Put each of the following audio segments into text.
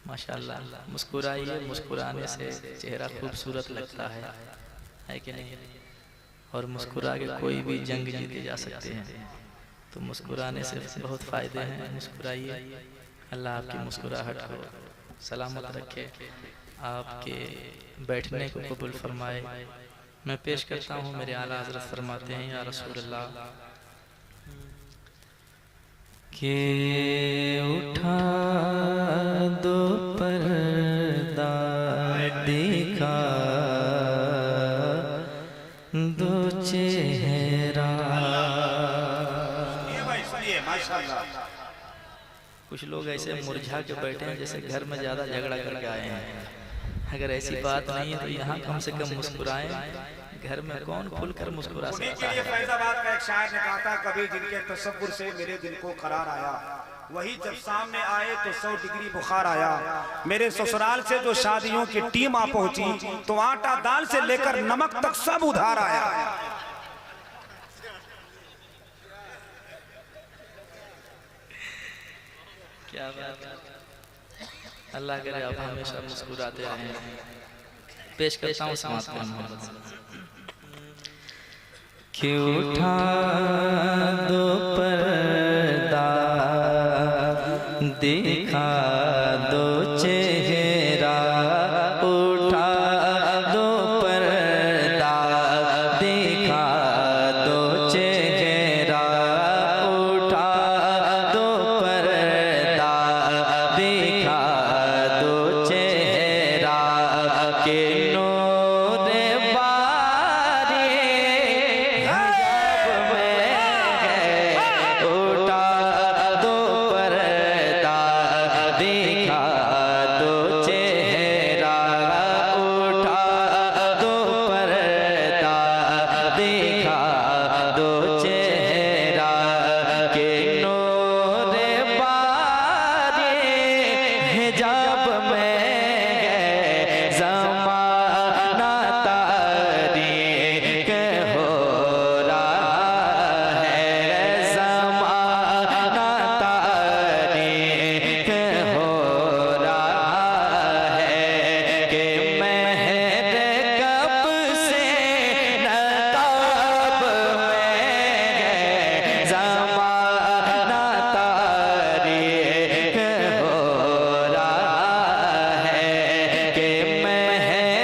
माशाल्लाह मुस्कुराइए, मुस्कुराने से चेहरा खूबसूरत लगता है कि नहीं? और मुस्कुरा के कोई भी जंग जीते जा सकते हैं। तो मुस्कुराने से बहुत फ़ायदे हैं। मुस्कुराइए, अल्लाह आपकी मुस्कुराहट को सलामत रखे, आपके बैठने को कबूल फरमाए। मैं पेश करता हूँ, मेरे आला हज़रत फरमाते हैं, या रसूल अल्लाह के उठा दो पर्दा, दिखा दो चेहरा। कुछ लोग ऐसे मुरझा के बैठे हैं जैसे घर में ज़्यादा झगड़ा करके आए हैं। अगर ऐसी बात नहीं है तो यहाँ कम से कम मुस्कुराएं। घर में कौन खुलकर मुस्कुरा सकता है? फैजाबाद का एक शायर ने कहा था, कभी जिनके तसव्वुर से मेरे दिल को करार आया, वही जब सामने आए तो 100 डिग्री बुखार आया। मेरे ससुराल से जो शादियों की टीम आ पहुंची तो आटा दाल से लेकर नमक तक सब उधार आया। क्या बात है। अल्लाह करे आप हमेशा मुस्कुराते रहें। पेश करता हूँ समाज कि उठा दो पर्दा, दिखा दो चेहरा। उठा दो पर्दा, दिखा दो चेहरा। उठा दो पर्दा, दिखा दो चेहरा। के नूर बारी हजब में है। उठा दो पर्दा, दिखा दो चेहरा। उठा दो पर्दा, दिखा दो चेहरा। के नूर बारी हिजाब में है। ज़माना तारीक हो रहा है। ज़माना तारीक हो रहा है। कि महर कब से नकाब में है। ज़माना तारीक हो रहा है। कि महर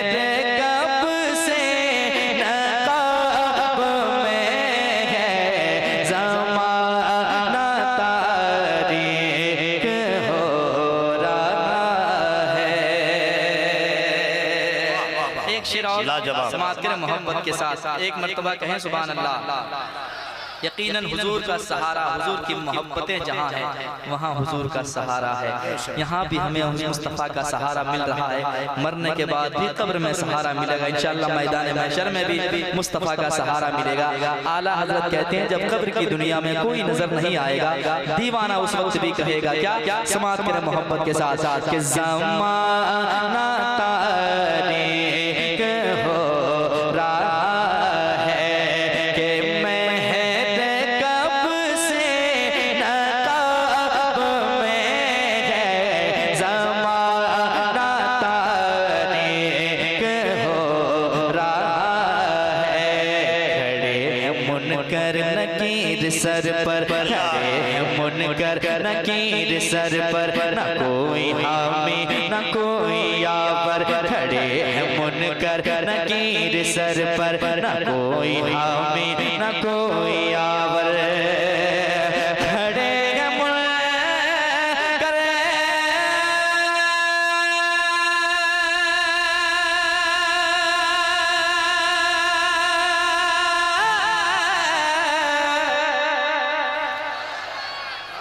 कब से नकाब में है। ज़माना तारीक हो रहा है। एक शेर और समात करें मोहब्बत के साथ, एक मर्तबा कहें सुभान अल्लाह। यकीनन हुजूर का सहारा, हुजूर की मोहब्बतें जहाँ हैं वहाँ हुजूर का सहारा है। यहाँ भी हमें मुस्तफ़ा का सहारा मिल रहा है। मरने के बाद भी कब्र में सहारा मिलेगा इंशाअल्लाह। मैदान महशर में भी मुस्तफ़ा का सहारा मिलेगा। आला हज़रत कहते हैं, जब कब्र की दुनिया में कोई नजर नहीं आएगा, दीवाना उस वक्त भी कहेगा क्या? समात करें मोहब्बत के साथ साथ कि ज़माना तारीक हो रहा है। कि महर कब से नकाब में है। ज़माना तारीक हो रहा है। खड़े मुनकर नकीर सर पर, खड़े मुनकर नकीर सर पर। न कोई हामी न कोई यावर। खड़े मुनकर नकीर सर पर। न कोई हामी न कोई यावर। खड़े मुनकर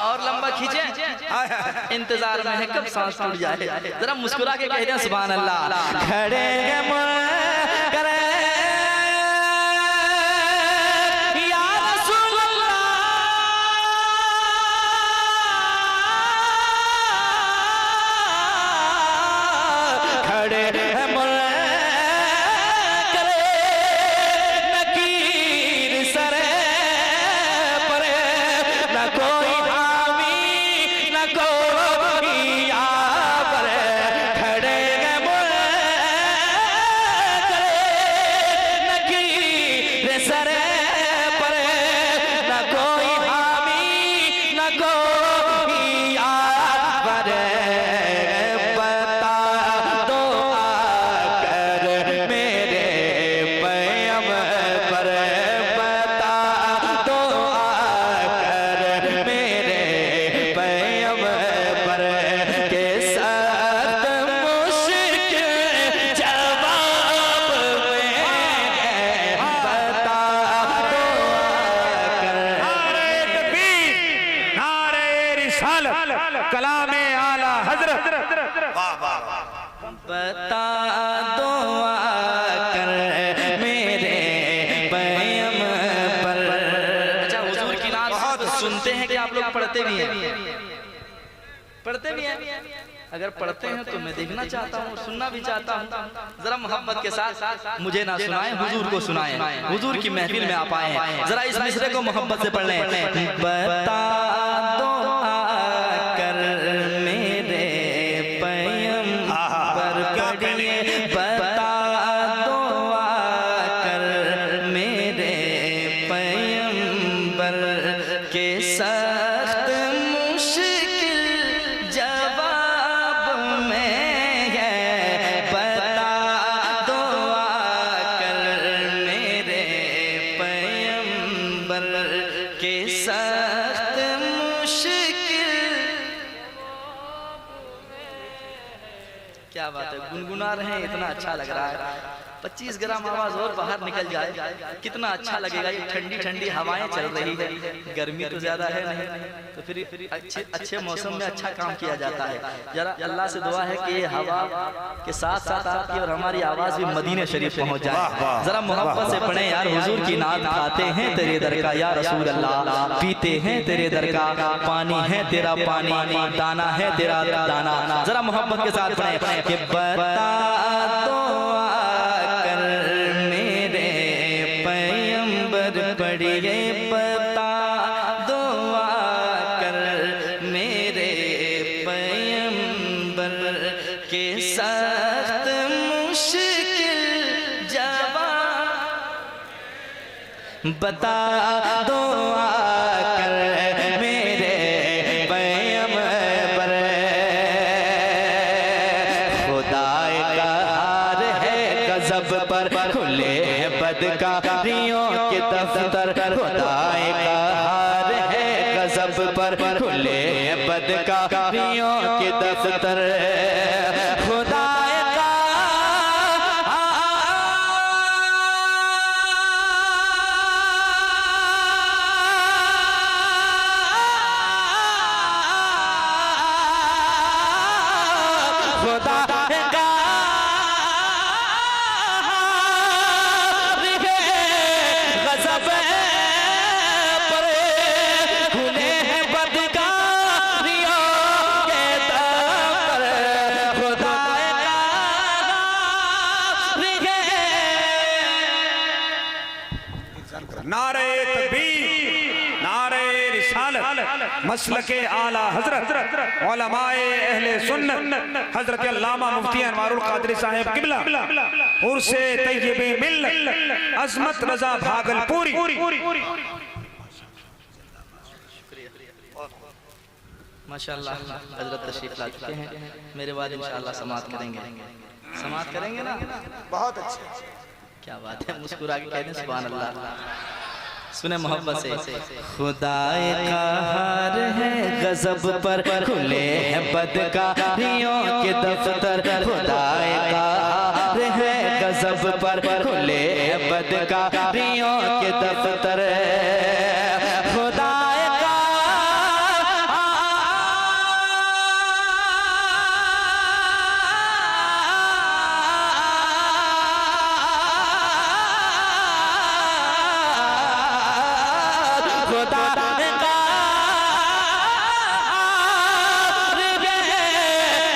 और लंबा खींचे, इंतजार में है कब सांस टूट जाए। जरा मुस्कुरा के कह दें सुभान अल्लाह। खड़े मुनकर या रसूल अल्लाह। खड़े मुनकर नकीर सर पर। न कोई हामी न कोई यावर। वाह वाह वाह। बता दो आकर मेरे पैगंबर। अच्छा, हुजूर की नात सुनते हैं कि आप लोग पढ़ते भी हैं? पढ़ते भी हैं? अगर पढ़ते हैं तो मैं देखना चाहता हूँ, सुनना भी चाहता हूँ। जरा मोहब्बत के साथ मुझे ना सुनाएं, हुजूर को सुनाएं, हुजूर की महफिल में आप आए। जरा इस मिसरे को मोहब्बत से पढ़ लें। बता दो आकर मेरे पैगंबर पढ़िए, बता दो आकर मेरे पैगंबर के सख्त मुश्किल जवाब में है। बता दो आकर मेरे पैगंबर के सख्त मुश्किल। क्या बात है, गुनगुना रहे हैं, इतना अच्छा लग रहा है। 25 ग्राम आवाज और बाहर निकल जाए कितना अच्छा लगेगा। ये ठंडी ठंडी हवाएं चल रही है, गर्मी तो ज्यादा है नहीं, तो फिर अच्छे मौसम में अच्छा काम किया जाता है। जरा अल्लाह से दुआ है कि ये हवा के साथ साथ आपकी और हमारी आवाज भी मदीने शरीफ पहुंच जाए। जरा मोहब्बत से पढ़े यार, हुजूर की नात खाते हैं तेरे दर का या रसूल अल्लाह, पीते हैं तेरे दर का पानी है तेरा पानी, दाना है तेरा दाना। जरा मोहब्बत के साथ पढ़े कि बता दो आकर मेरे पैगंबर पढ़िए, बता दो आकर मेरे पैगंबर के सख्त मुश्किल जवाब। बता दो आकर मेरे पैगंबर, खुदाए का हार है गज़ब पर, खुले बदकारियों के दफ्तर। खुदाए का हार है गज़ब पर, खुले बदकारियों के दफ्तर। खुदाए का खुदा का गज़ब पर, खुले बदकारियों के दफ्तर। खुदा का नारे तकबीर, नारे रिसालत, मसलके आला हजरत उलमाए अहले सुन्नत हजरत अल्लामा मुफ्ती अनवारुल कादरी साहब किबला उर्से तैयबे मिल्लत अजमत रजा भागलपुरी। माशाअल्लाह हजरत तशरीफ ला चुके हैं, मेरे बाद इंशाअल्लाह समाअत करेंगे। समाअत करेंगे ना? बहुत अच्छे। क्या बात है, मुस्कुरा के कहते हैं सुभान अल्लाह। सुने मोहब्बत से, खुदाए का हार है गज़ब पर, खुले हैं बदकारियों के दफ्तर। खुदाए का हार है गज़ब पर, खुले हैं बदकारियों के दफ्तर। खुदाए का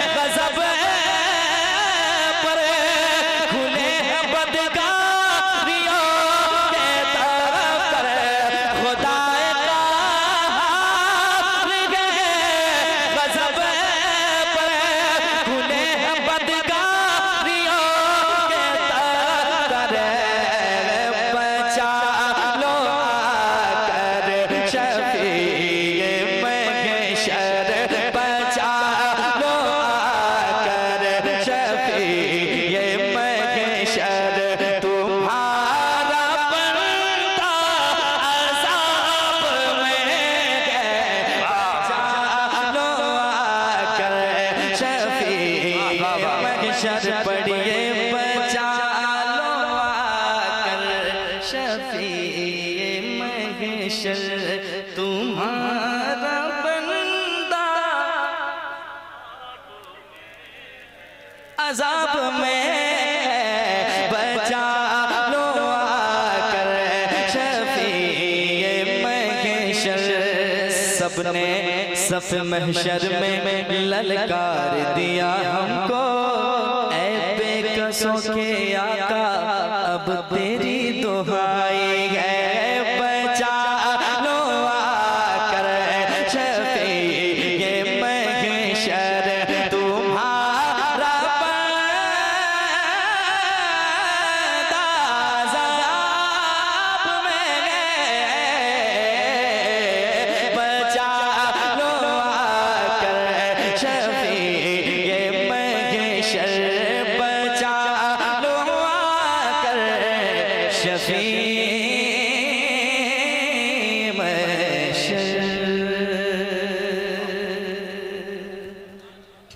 गज़ब पर, खुले बदकारियों के दफ्तर। खुदा का हार है गज़ब पर, खुले बदकारियों के दफ्तर। बचा लो आकर शफ़ीए महशर, बचा लो आकर शफ़ीए महशर। तुम्हारा बंदा अज़ाब में है, बचा लो आकर शफ़ीए महशर। पढ़िए बचा लो आकर शफ़ीए महशर, तुम्हारा बंदा अजाब में बचा लो आकर शफीए महशर। सबने सफ महशर में ललकार दिया हमको, ऐ बेकसों के आका अब तेरी दुहाई है। बचा लो आकर शफीए महशर, तुम्हारा बंदा अज़ाब में बचा लो आकर शफीए महशर, बचा लो आकर शफीए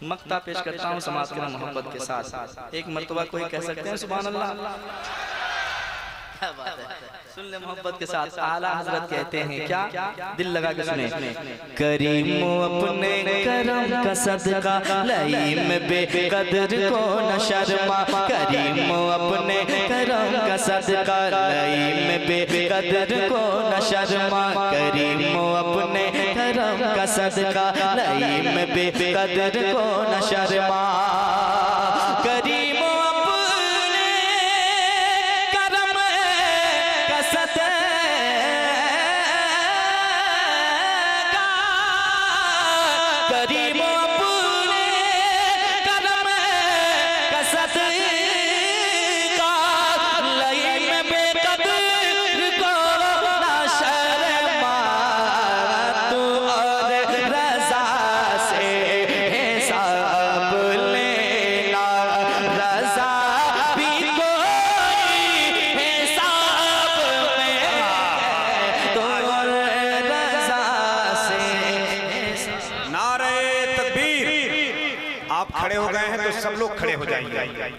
मक्ता पेश करता हूँ समाज के मोहब्बत के साथ। एक मर्तबा कोई कह सकते हैं सुभान अल्लाह। क्या बात है, सुन ले मोहब्बत के साथ। आला हजरत कहते हैं क्या, दिल लगा के सुने। करीमो अपने करम का सदका लईम बेकदर को न शर्मा। करीमो अपने करम का सदका लईम बेकदर को न शर्मा। करीमो अपने करम का सदका लईम बेकदर को न शर्मा। करीमो करीमो अपने करम का सदका लईम बेकदर को ना शर्मा। तू और रज़ा से हिसाब लेना, रज़ा भी कोई हिसाब में है। तू और रज़ा से नारे तकबीर। आप खड़े हो गए हैं तो सब लोग खड़े हो जाएंगे।